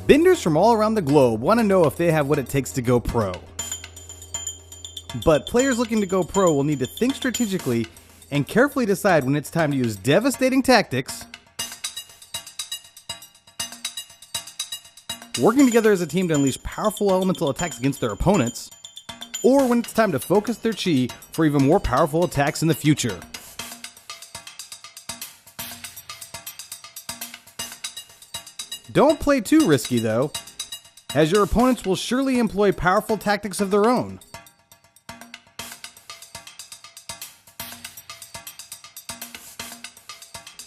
Benders from all around the globe want to know if they have what it takes to go pro. But players looking to go pro will need to think strategically and carefully decide when it's time to use devastating tactics, working together as a team to unleash powerful elemental attacks against their opponents, or when it's time to focus their chi for even more powerful attacks in the future. Don't play too risky though, as your opponents will surely employ powerful tactics of their own.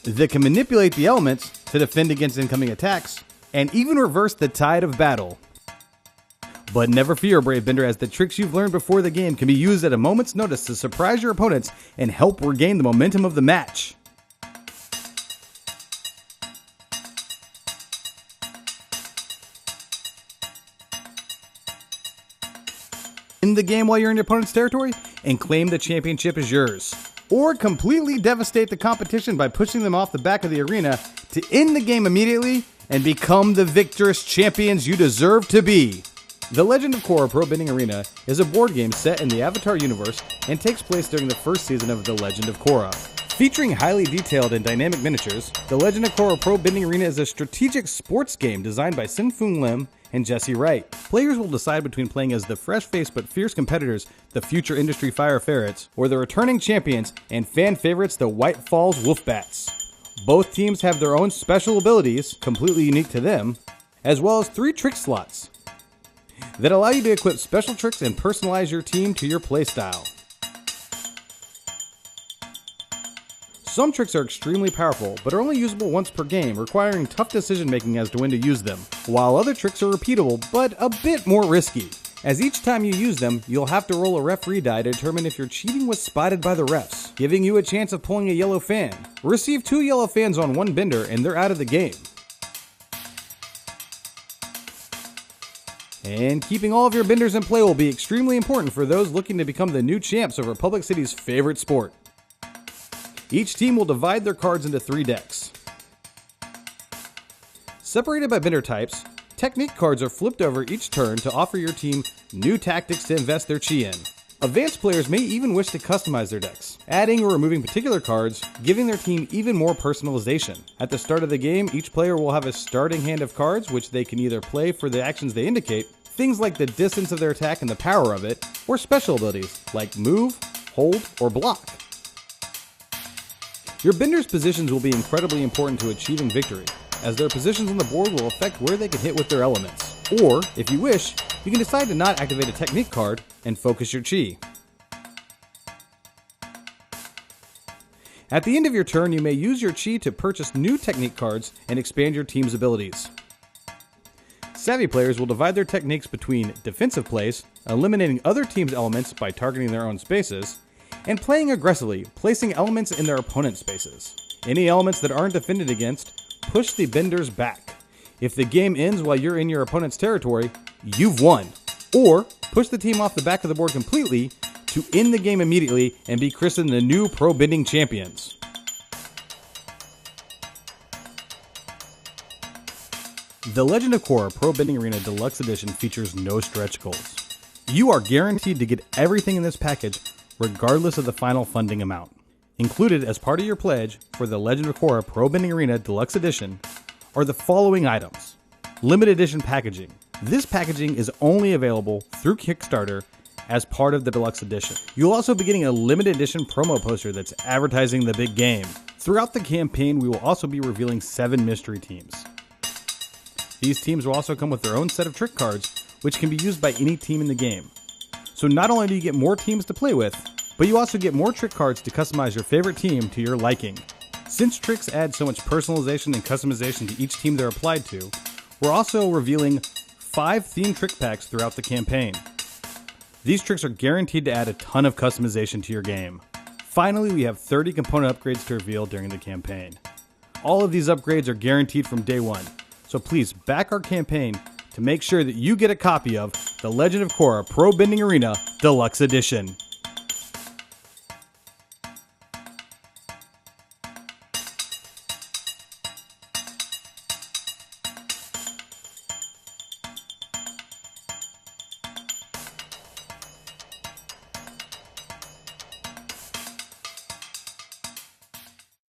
That can manipulate the elements to defend against incoming attacks, and even reverse the tide of battle. But never fear, Brave Bender, as the tricks you've learned before the game can be used at a moment's notice to surprise your opponents and help regain the momentum of the match. In the game while you're in your opponent's territory and claim the championship is yours. Or completely devastate the competition by pushing them off the back of the arena to end the game immediately and become the victorious champions you deserve to be. The Legend of Korra Pro Bending Arena is a board game set in the Avatar universe and takes place during the first season of The Legend of Korra. Featuring highly detailed and dynamic miniatures, The Legend of Korra Pro Bending Arena is a strategic sports game designed by Sin-Foong Lim and Jesse Wright. Players will decide between playing as the fresh-faced but fierce competitors, the future industry Fire Ferrets, or the returning champions and fan favorites, the White Falls Wolfbats. Both teams have their own special abilities, completely unique to them, as well as 3 trick slots that allow you to equip special tricks and personalize your team to your playstyle. Some tricks are extremely powerful, but are only usable once per game, requiring tough decision making as to when to use them, while other tricks are repeatable, but a bit more risky. As each time you use them, you'll have to roll a referee die to determine if your cheating was spotted by the refs, giving you a chance of pulling a yellow fan. Receive 2 yellow fans on one bender and they're out of the game. And keeping all of your benders in play will be extremely important for those looking to become the new champs of Republic City's favorite sport. Each team will divide their cards into 3 decks. Separated by bender types, technique cards are flipped over each turn to offer your team new tactics to invest their chi in. Advanced players may even wish to customize their decks, adding or removing particular cards, giving their team even more personalization. At the start of the game, each player will have a starting hand of cards which they can either play for the actions they indicate, things like the distance of their attack and the power of it, or special abilities like move, hold, or block. Your benders' positions will be incredibly important to achieving victory, as their positions on the board will affect where they can hit with their elements. Or, if you wish, you can decide to not activate a technique card and focus your chi. At the end of your turn, you may use your chi to purchase new technique cards and expand your team's abilities. Savvy players will divide their techniques between defensive plays, eliminating other teams' elements by targeting their own spaces, and playing aggressively, placing elements in their opponent's spaces. Any elements that aren't defended against, push the benders back. If the game ends while you're in your opponent's territory, you've won. Or push the team off the back of the board completely to end the game immediately and be christened the new Pro Bending Champions. The Legend of Korra Pro Bending Arena Deluxe Edition features no stretch goals. You are guaranteed to get everything in this package regardless of the final funding amount. Included as part of your pledge for the Legend of Korra Pro Bending Arena Deluxe Edition are the following items. Limited edition packaging. This packaging is only available through Kickstarter as part of the Deluxe Edition. You'll also be getting a limited edition promo poster that's advertising the big game. Throughout the campaign, we will also be revealing 7 mystery teams. These teams will also come with their own set of trick cards, which can be used by any team in the game. So not only do you get more teams to play with, but you also get more trick cards to customize your favorite team to your liking. Since tricks add so much personalization and customization to each team they're applied to, we're also revealing 5 themed trick packs throughout the campaign. These tricks are guaranteed to add a ton of customization to your game. Finally, we have 30 component upgrades to reveal during the campaign. All of these upgrades are guaranteed from day one, so please back our campaign to make sure that you get a copy of The Legend of Korra Pro Bending Arena Deluxe Edition.